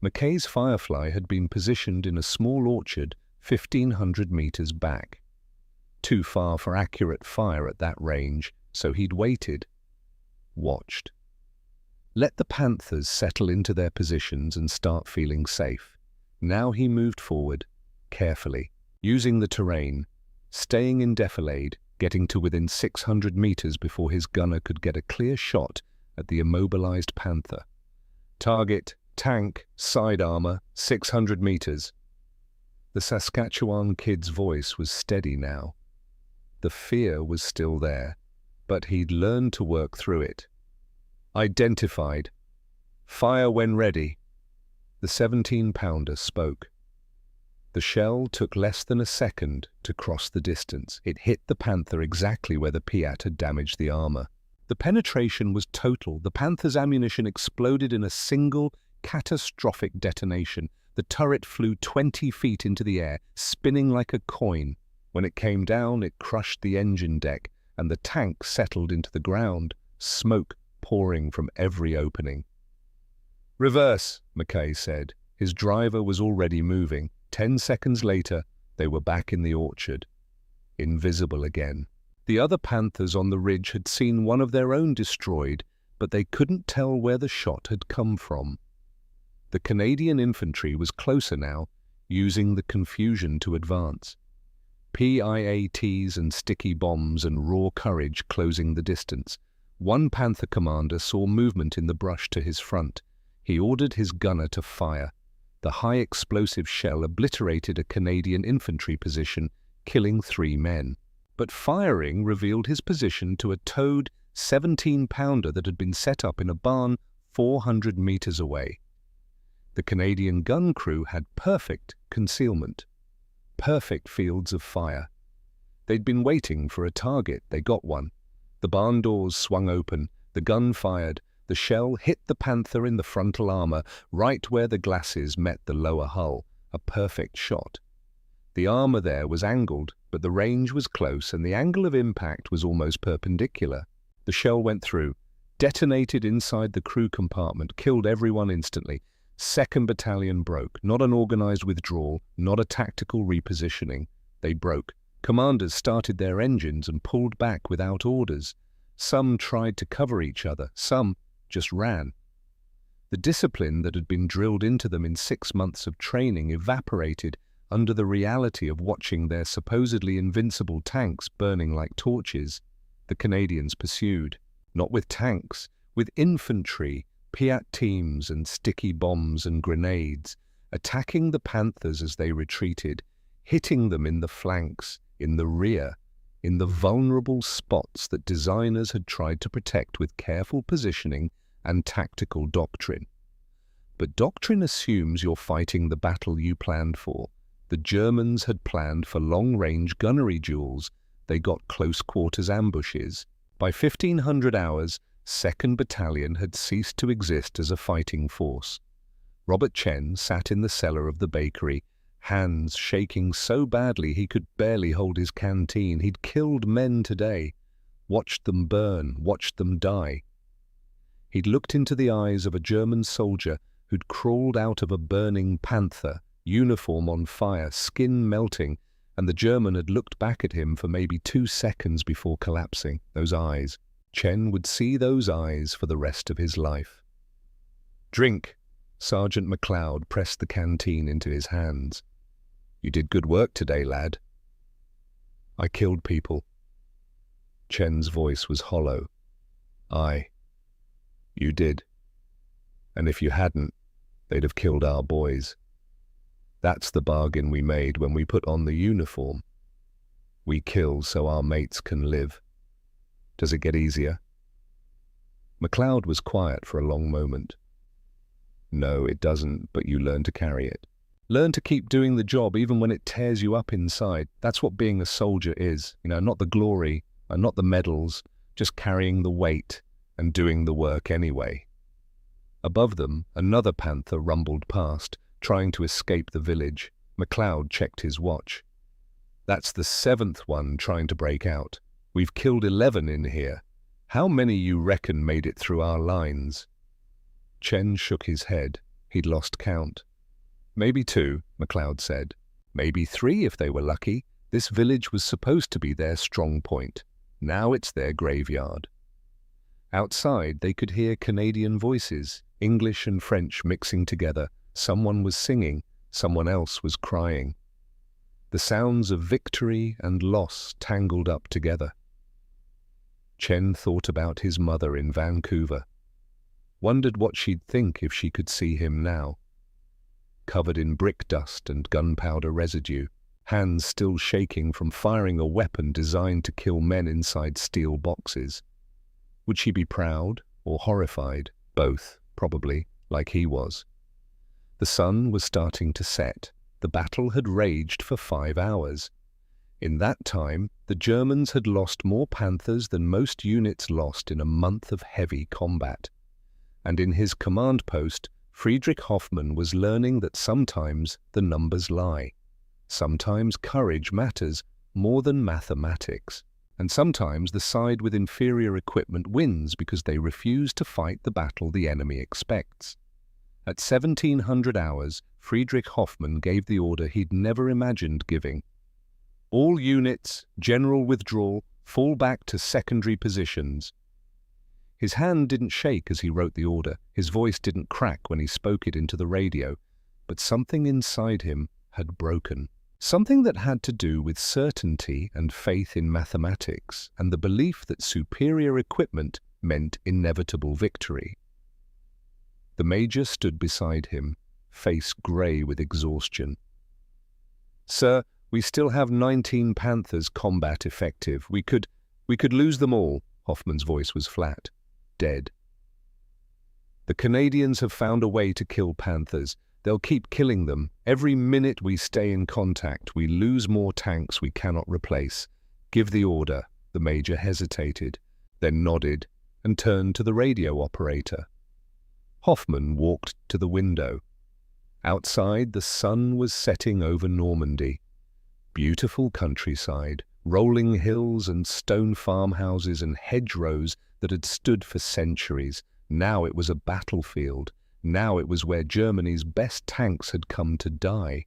Mackay's Firefly had been positioned in a small orchard 1,500 meters back. Too far for accurate fire at that range, so he'd waited, watched. Let the Panthers settle into their positions and start feeling safe. Now he moved forward, carefully, using the terrain, staying in defilade, getting to within 600 meters before his gunner could get a clear shot at the immobilized Panther. Target, tank, side armor, 600 meters. The Saskatchewan kid's voice was steady now. The fear was still there, but he'd learned to work through it. Identified. Fire when ready. The 17-pounder spoke. The shell took less than a second to cross the distance. It hit the Panther exactly where the Piat had damaged the armor. The penetration was total. The Panther's ammunition exploded in a single, catastrophic detonation. The turret flew 20 feet into the air, spinning like a coin. When it came down, it crushed the engine deck, and the tank settled into the ground, smoke pouring from every opening. "Reverse," Mackay said. His driver was already moving. 10 seconds later, they were back in the orchard, invisible again. The other Panthers on the ridge had seen one of their own destroyed, but they couldn't tell where the shot had come from. The Canadian infantry was closer now, using the confusion to advance. PIATs and sticky bombs and raw courage closing the distance. One Panther commander saw movement in the brush to his front. He ordered his gunner to fire. The high-explosive shell obliterated a Canadian infantry position, killing 3 men. But firing revealed his position to a towed 17-pounder that had been set up in a barn 400 meters away. The Canadian gun crew had perfect concealment, perfect fields of fire. They'd been waiting for a target. They got one. The barn doors swung open. The gun fired. The shell hit the Panther in the frontal armor, right where the glasses met the lower hull. A perfect shot. The armor there was angled, but the range was close and the angle of impact was almost perpendicular. The shell went through, detonated inside the crew compartment, killed everyone instantly. 2nd Battalion broke. Not an organized withdrawal, not a tactical repositioning. They broke. Commanders started their engines and pulled back without orders. Some tried to cover each other. Some just ran. The discipline that had been drilled into them in 6 months of training evaporated under the reality of watching their supposedly invincible tanks burning like torches. The Canadians pursued, not with tanks, with infantry, Piat teams and sticky bombs and grenades, attacking the Panthers as they retreated, hitting them in the flanks, in the rear, in the vulnerable spots that designers had tried to protect with careful positioning and tactical doctrine. But doctrine assumes you're fighting the battle you planned for. The Germans had planned for long-range gunnery duels. They got close-quarters ambushes. By 1500 hours, 2nd Battalion had ceased to exist as a fighting force. Robert Chen sat in the cellar of the bakery, hands shaking so badly he could barely hold his canteen. He'd killed men today, watched them burn, watched them die. He'd looked into the eyes of a German soldier who'd crawled out of a burning Panther, uniform on fire, skin melting, and the German had looked back at him for maybe 2 seconds before collapsing. Those eyes. Chen would see those eyes for the rest of his life. "Drink." Sergeant MacLeod pressed the canteen into his hands. "You did good work today, lad." "I killed people." Chen's voice was hollow. You did. And if you hadn't, they'd have killed our boys. That's the bargain we made when we put on the uniform. We kill so our mates can live. Does it get easier?" MacLeod was quiet for a long moment. "No, it doesn't, but you learn to carry it. Learn to keep doing the job even when it tears you up inside. That's what being a soldier is. Not the glory and not the medals, just carrying the weight and doing the work anyway." Above them, another Panther rumbled past, trying to escape the village. MacLeod checked his watch. "That's the 7th one trying to break out. We've killed 11 in here. How many you reckon made it through our lines?" Chen shook his head. He'd lost count. "Maybe 2, MacLeod said. "Maybe 3 if they were lucky. This village was supposed to be their strong point. Now it's their graveyard." Outside, they could hear Canadian voices, English and French mixing together. Someone was singing, someone else was crying. The sounds of victory and loss tangled up together. Chen thought about his mother in Vancouver. Wondered what she'd think if she could see him now. Covered in brick dust and gunpowder residue, hands still shaking from firing a weapon designed to kill men inside steel boxes. Would she be proud or horrified? Both, probably, like he was. The sun was starting to set. The battle had raged for 5 hours. In that time, the Germans had lost more Panthers than most units lost in a month of heavy combat. And in his command post, Friedrich Hoffmann was learning that sometimes the numbers lie. Sometimes courage matters more than mathematics. And sometimes the side with inferior equipment wins because they refuse to fight the battle the enemy expects. At 1700 hours, Friedrich Hoffmann gave the order he'd never imagined giving. All units, general withdrawal, fall back to secondary positions. His hand didn't shake as he wrote the order, his voice didn't crack when he spoke it into the radio, but something inside him had broken. Something that had to do with certainty and faith in mathematics and the belief that superior equipment meant inevitable victory. The major stood beside him, face grey with exhaustion. "Sir, we still have 19 Panthers combat effective. We could lose them all." Hoffmann's voice was flat. Dead. "The Canadians have found a way to kill Panthers. They'll keep killing them. Every minute we stay in contact, we lose more tanks we cannot replace. Give the order." The major hesitated, then nodded and turned to the radio operator. Hoffmann walked to the window. Outside, the sun was setting over Normandy. Beautiful countryside, rolling hills and stone farmhouses and hedgerows that had stood for centuries. Now it was a battlefield. Now it was where Germany's best tanks had come to die.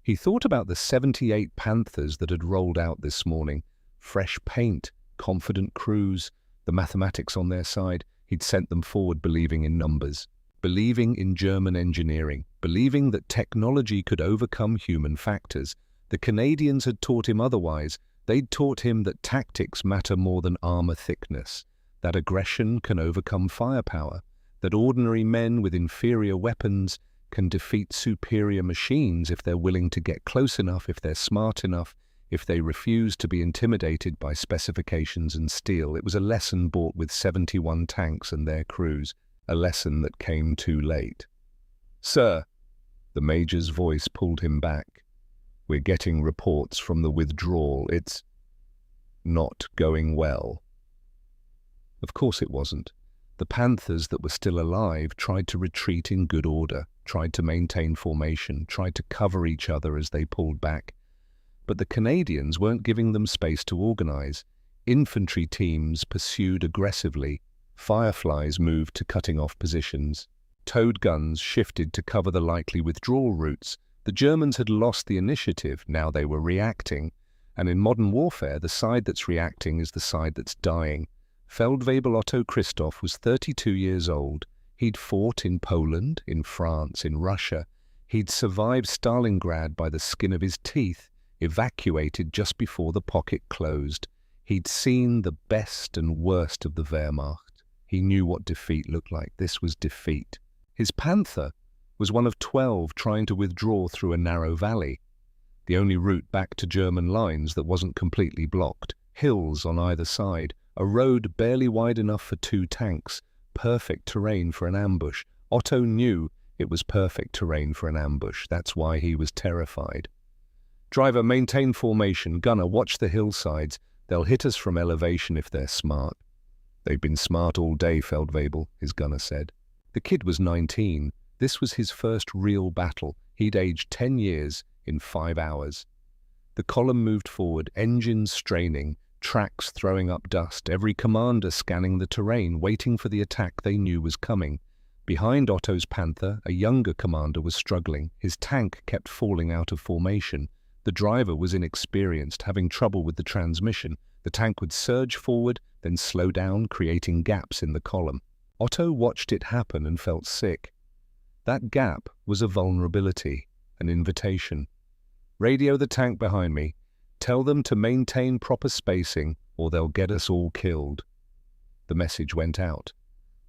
He thought about the 78 Panthers that had rolled out this morning. Fresh paint, confident crews, the mathematics on their side. He'd sent them forward believing in numbers, believing in German engineering, believing that technology could overcome human factors. The Canadians had taught him otherwise. They'd taught him that tactics matter more than armor thickness, that aggression can overcome firepower, that ordinary men with inferior weapons can defeat superior machines if they're willing to get close enough, if they're smart enough, if they refuse to be intimidated by specifications and steel. It was a lesson bought with 71 tanks and their crews, a lesson that came too late. "Sir," the major's voice pulled him back. "We're getting reports from the withdrawal. It's not going well." Of course it wasn't. The Panthers that were still alive tried to retreat in good order, tried to maintain formation, tried to cover each other as they pulled back. But the Canadians weren't giving them space to organize. Infantry teams pursued aggressively. Fireflies moved to cutting off positions. Towed guns shifted to cover the likely withdrawal routes. The Germans had lost the initiative, now they were reacting. And in modern warfare, the side that's reacting is the side that's dying. Feldwebel Otto Christoph was 32 years old. He'd fought in Poland, in France, in Russia. He'd survived Stalingrad by the skin of his teeth, evacuated just before the pocket closed. He'd seen the best and worst of the Wehrmacht. He knew what defeat looked like. This was defeat. His Panther was one of 12 trying to withdraw through a narrow valley, the only route back to German lines that wasn't completely blocked. Hills on either side, a road barely wide enough for 2 tanks, perfect terrain for an ambush. Otto knew it was perfect terrain for an ambush. That's why he was terrified. "Driver, maintain formation. Gunner, watch the hillsides. They'll hit us from elevation if they're smart." "They've been smart all day, Feldwebel," his gunner said. The kid was 19. This was his first real battle. He'd aged 10 years in 5 hours. The column moved forward, engines straining, tracks throwing up dust, every commander scanning the terrain, waiting for the attack they knew was coming. Behind Otto's Panther, a younger commander was struggling. His tank kept falling out of formation. The driver was inexperienced, having trouble with the transmission. The tank would surge forward, then slow down, creating gaps in the column. Otto watched it happen and felt sick. That gap was a vulnerability, an invitation. "Radio the tank behind me. Tell them to maintain proper spacing or they'll get us all killed." The message went out.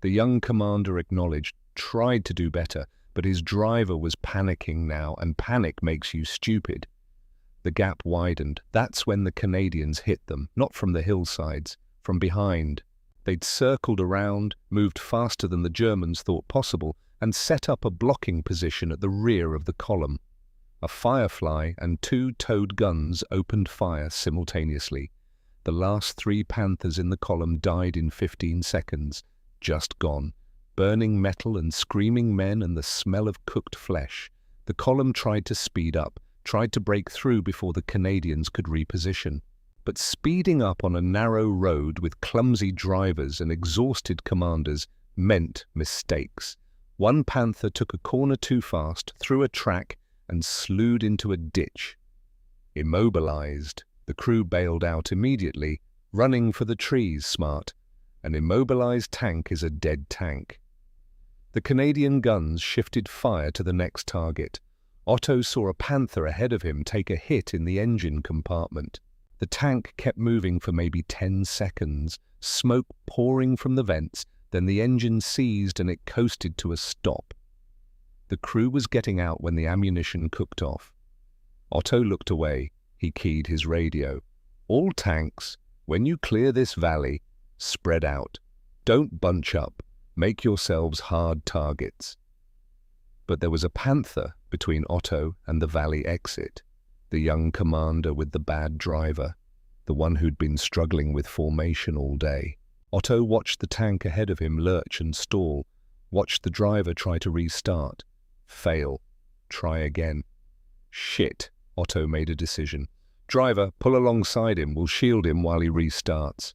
The young commander acknowledged, tried to do better, but his driver was panicking now, and panic makes you stupid. The gap widened. That's when the Canadians hit them, not from the hillsides, from behind. They'd circled around, moved faster than the Germans thought possible, and set up a blocking position at the rear of the column. A Firefly and 2 towed guns opened fire simultaneously. The last 3 Panthers in the column died in 15 seconds, just gone. Burning metal and screaming men and the smell of cooked flesh. The column tried to speed up, tried to break through before the Canadians could reposition. But speeding up on a narrow road with clumsy drivers and exhausted commanders meant mistakes. One Panther took a corner too fast, through a track, and slewed into a ditch. Immobilized, the crew bailed out immediately, running for the trees, smart. An immobilized tank is a dead tank. The Canadian guns shifted fire to the next target. Otto saw a Panther ahead of him take a hit in the engine compartment. The tank kept moving for maybe 10 seconds, smoke pouring from the vents, then the engine seized and it coasted to a stop. The crew was getting out when the ammunition cooked off. Otto looked away. He keyed his radio. "All tanks, when you clear this valley, spread out. Don't bunch up. Make yourselves hard targets." But there was a Panther between Otto and the valley exit. The young commander with the bad driver, the one who'd been struggling with formation all day. Otto watched the tank ahead of him lurch and stall, watched the driver try to restart. Fail. Try again. Shit, Otto made a decision. "Driver, pull alongside him. We'll shield him while he restarts."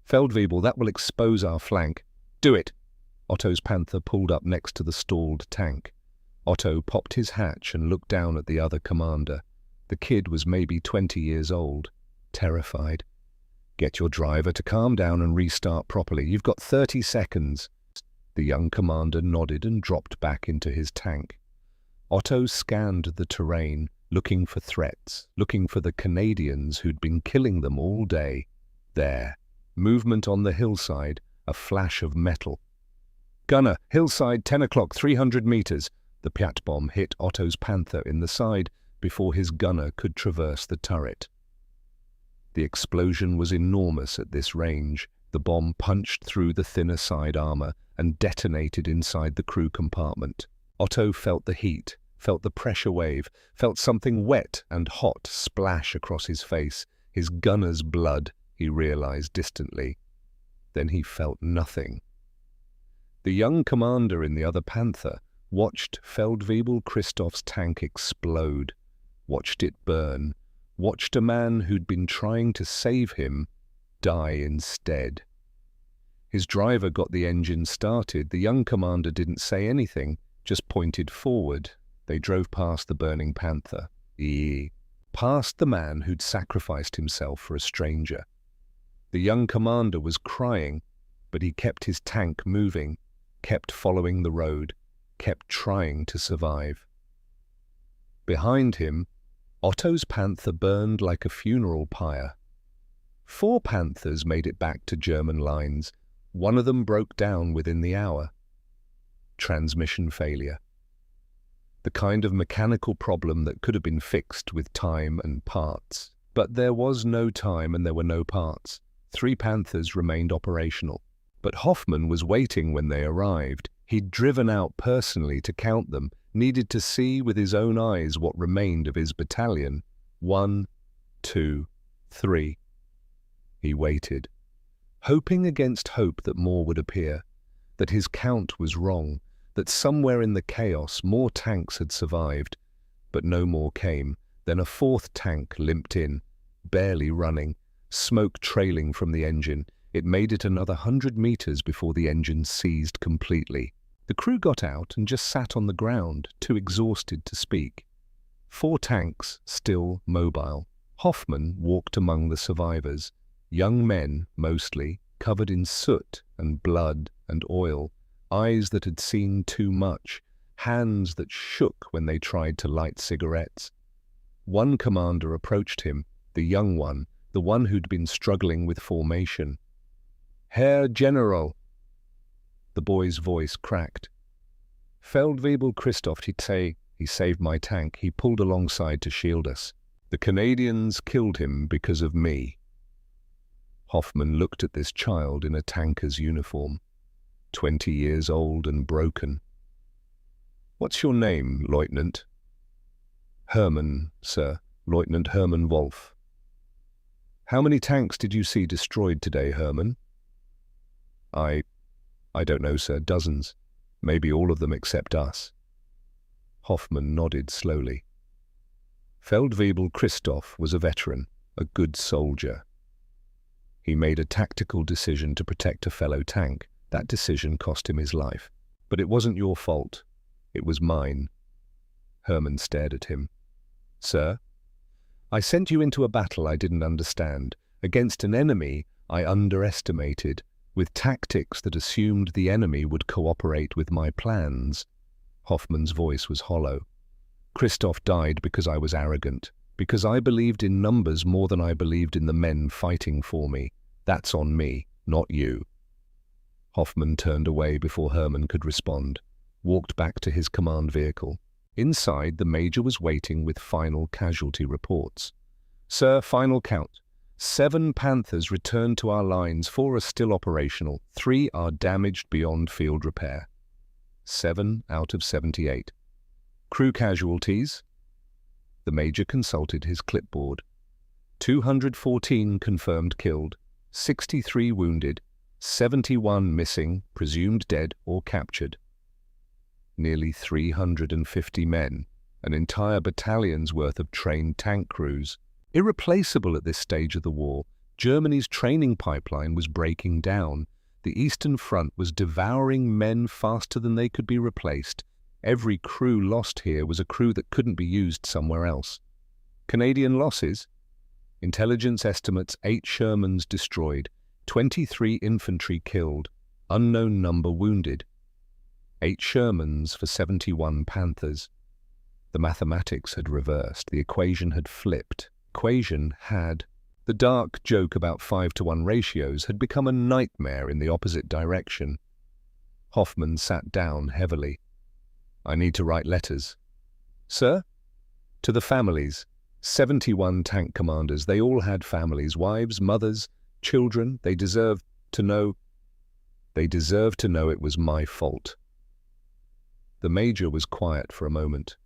"Feldwebel, that will expose our flank." "Do it." Otto's Panther pulled up next to the stalled tank. Otto popped his hatch and looked down at the other commander. The kid was maybe 20 years old, terrified. "Get your driver to calm down and restart properly. You've got 30 seconds. The young commander nodded and dropped back into his tank. Otto scanned the terrain, looking for threats, looking for the Canadians who'd been killing them all day. There, movement on the hillside, a flash of metal. "Gunner, hillside, 10 o'clock, 300 meters. The Piat bomb hit Otto's Panther in the side before his gunner could traverse the turret. The explosion was enormous at this range. The bomb punched through the thinner side armor and detonated inside the crew compartment. Otto felt the heat, felt the pressure wave, felt something wet and hot splash across his face. His gunner's blood, he realized distantly. Then he felt nothing. The young commander in the other Panther watched Feldwebel Christoph's tank explode, watched it burn, watched a man who'd been trying to save him die instead. His driver got the engine started. The young commander didn't say anything, just pointed forward. They drove past the burning Panther. Past the man who'd sacrificed himself for a stranger. The young commander was crying, but he kept his tank moving, kept following the road, kept trying to survive. Behind him, Otto's Panther burned like a funeral pyre. 4 Panthers made it back to German lines. One of them broke down within the hour. Transmission failure. The kind of mechanical problem that could have been fixed with time and parts. But there was no time and there were no parts. 3 Panthers remained operational. But Hoffman was waiting when they arrived. He'd driven out personally to count them, needed to see with his own eyes what remained of his battalion. 1, 2, 3. He waited, hoping against hope that more would appear, that his count was wrong, that somewhere in the chaos more tanks had survived. But no more came. Then a 4th tank limped in, barely running, smoke trailing from the engine. It made it another 100 meters before the engine seized completely. The crew got out and just sat on the ground, too exhausted to speak. 4 tanks, still mobile. Hoffman walked among the survivors. Young men, mostly, covered in soot and blood and oil, eyes that had seen too much, hands that shook when they tried to light cigarettes. One commander approached him, the young one, the one who'd been struggling with formation. "Herr General." The boy's voice cracked. "Feldwebel Christoph, he'd say, he saved my tank. He pulled alongside to shield us. The Canadians killed him because of me." Hoffman looked at this child in a tanker's uniform, 20 years old and broken. "What's your name, Lieutenant?" Herman, sir. Lieutenant Herman Wolf. How many tanks did you see destroyed today, Herman? I don't know, sir. Dozens. Maybe all of them except us. Hoffman nodded slowly. Feldwebel Christoph was a veteran, a good soldier. He made a tactical decision to protect a fellow tank. That decision cost him his life. But it wasn't your fault. It was mine. Herman stared at him. Sir, I sent you into a battle I didn't understand, against an enemy I underestimated, with tactics that assumed the enemy would cooperate with my plans. Hoffman's voice was hollow. Christoph died because I was arrogant, because I believed in numbers more than I believed in the men fighting for me. That's on me, not you. Hoffman turned away before Herman could respond, walked back to his command vehicle. Inside, the major was waiting with final casualty reports. Sir, final count. 7 Panthers returned to our lines, 4 are still operational, 3 are damaged beyond field repair. 7 out of 78. Crew casualties? The major consulted his clipboard. 214 confirmed killed, 63 wounded, 71 missing, presumed dead or captured. Nearly 350 men, an entire battalion's worth of trained tank crews. Irreplaceable at this stage of the war, Germany's training pipeline was breaking down. The Eastern Front was devouring men faster than they could be replaced. Every crew lost here was a crew that couldn't be used somewhere else. Canadian losses? Intelligence estimates 8 Shermans destroyed, 23 infantry killed, unknown number wounded. 8 Shermans for 71 Panthers. The mathematics had reversed. The equation had flipped. The dark joke about 5-to-1 ratios had become a nightmare in the opposite direction. Hoffman sat down heavily. I need to write letters. Sir? To the families. 71 tank commanders. They all had families, wives, mothers, children. They deserve to know it was my fault. The major was quiet for a moment.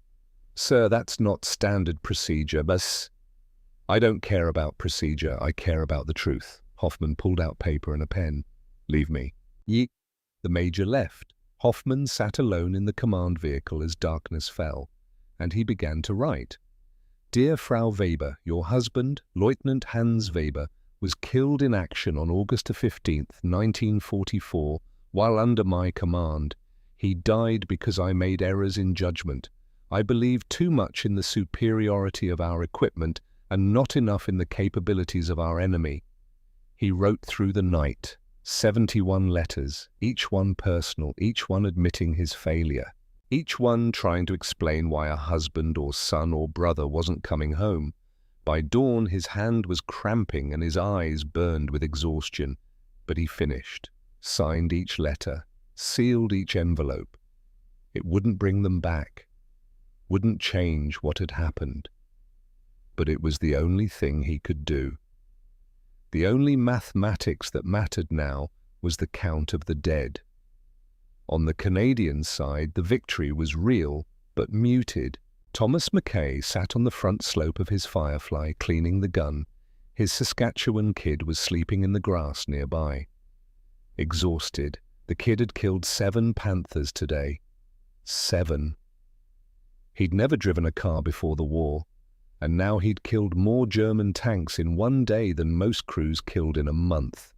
Sir, that's not standard procedure, but I don't care about procedure, I care about the truth. Hoffman pulled out paper and a pen. Leave me. The major left. Hoffman sat alone in the command vehicle as darkness fell, and he began to write. Dear Frau Weber, your husband, Lieutenant Hans Weber, was killed in action on August 15th, 1944, while under my command. He died because I made errors in judgment. I believed too much in the superiority of our equipment and not enough in the capabilities of our enemy. He wrote through the night, 71 letters, each one personal, each one admitting his failure, each one trying to explain why a husband or son or brother wasn't coming home. By dawn, his hand was cramping and his eyes burned with exhaustion, but he finished, signed each letter, sealed each envelope. It wouldn't bring them back, wouldn't change what had happened. But it was the only thing he could do. The only mathematics that mattered now was the count of the dead. On the Canadian side, the victory was real, but muted. Thomas Mackay sat on the front slope of his Firefly, cleaning the gun. His Saskatchewan kid was sleeping in the grass nearby. Exhausted, the kid had killed 7 Panthers today. 7. He'd never driven a car before the war, and now he'd killed more German tanks in one day than most crews killed in a month.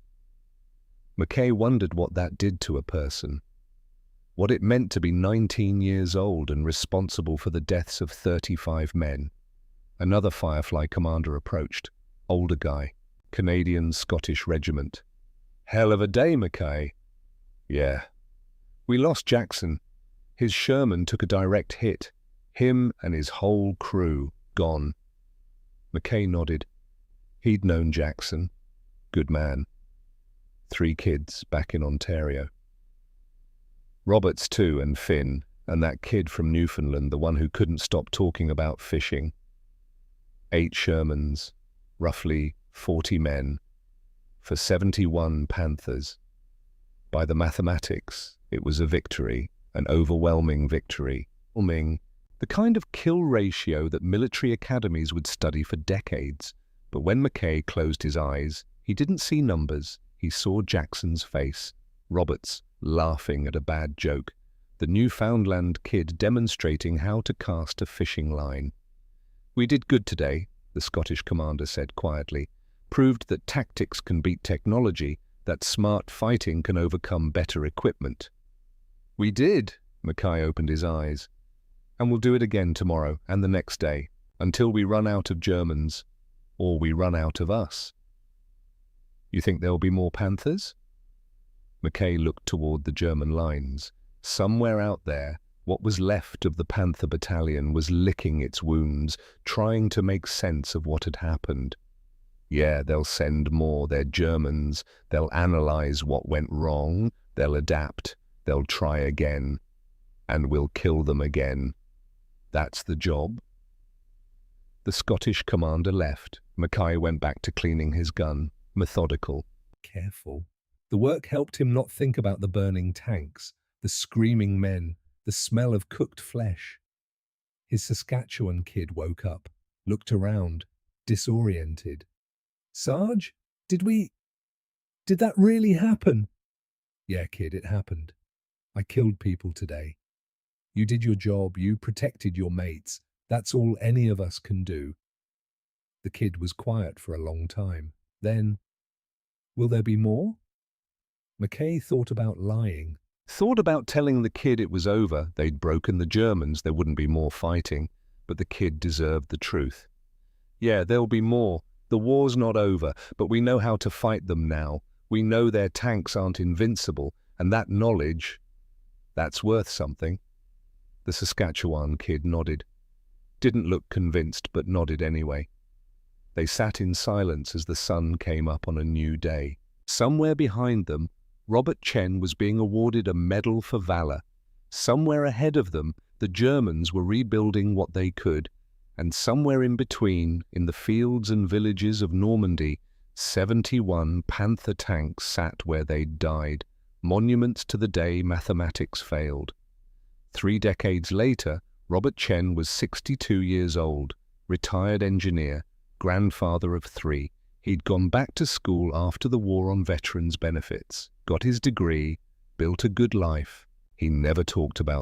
Mackay wondered what that did to a person, what it meant to be 19 years old and responsible for the deaths of 35 men. Another Firefly commander approached, older guy, Canadian Scottish regiment. Hell of a day, Mackay. Yeah. We lost Jackson. His Sherman took a direct hit. Him and his whole crew gone. Mackay nodded. He'd known Jackson. Good man. 3 kids back in Ontario. Roberts too, and Finn, and that kid from Newfoundland, the one who couldn't stop talking about fishing. 8 Shermans, roughly 40 men, for 71 Panthers. By the mathematics, it was a victory, an overwhelming victory. The kind of kill ratio that military academies would study for decades. But when Mackay closed his eyes, he didn't see numbers. He saw Jackson's face, Robert's laughing at a bad joke, the Newfoundland kid demonstrating how to cast a fishing line. "We did good today," the Scottish commander said quietly. "Proved that tactics can beat technology, that smart fighting can overcome better equipment." "We did," Mackay opened his eyes. "And we'll do it again tomorrow and the next day, until we run out of Germans, or we run out of us." "You think there'll be more Panthers?" Mackay looked toward the German lines. Somewhere out there, what was left of the Panther battalion was licking its wounds, trying to make sense of what had happened. "Yeah, they'll send more. They're Germans. They'll analyze what went wrong. They'll adapt. They'll try again. And we'll kill them again. That's the job." The Scottish commander left. Mackay went back to cleaning his gun, methodical, careful. The work helped him not think about the burning tanks, the screaming men, the smell of cooked flesh. His Saskatchewan kid woke up, looked around, disoriented. "Sarge, did that really happen?" "Yeah, kid, it happened. I killed people today. You did your job, you protected your mates. That's all any of us can do." The kid was quiet for a long time. Then, "Will there be more?" Mackay thought about lying. Thought about telling the kid it was over, they'd broken the Germans, there wouldn't be more fighting. But the kid deserved the truth. "Yeah, there'll be more. The war's not over, but we know how to fight them now. We know their tanks aren't invincible, and that knowledge, that's worth something." The Saskatchewan kid nodded. Didn't look convinced, but nodded anyway. They sat in silence as the sun came up on a new day. Somewhere behind them, Robert Chen was being awarded a medal for valor. Somewhere ahead of them, the Germans were rebuilding what they could. And somewhere in between, in the fields and villages of Normandy, 71 Panther tanks sat where they'd died, monuments to the day mathematics failed. 3 decades later, Robert Chen was 62 years old, retired engineer, grandfather of 3. He'd gone back to school after the war on veterans' benefits, got his degree, built a good life. He never talked about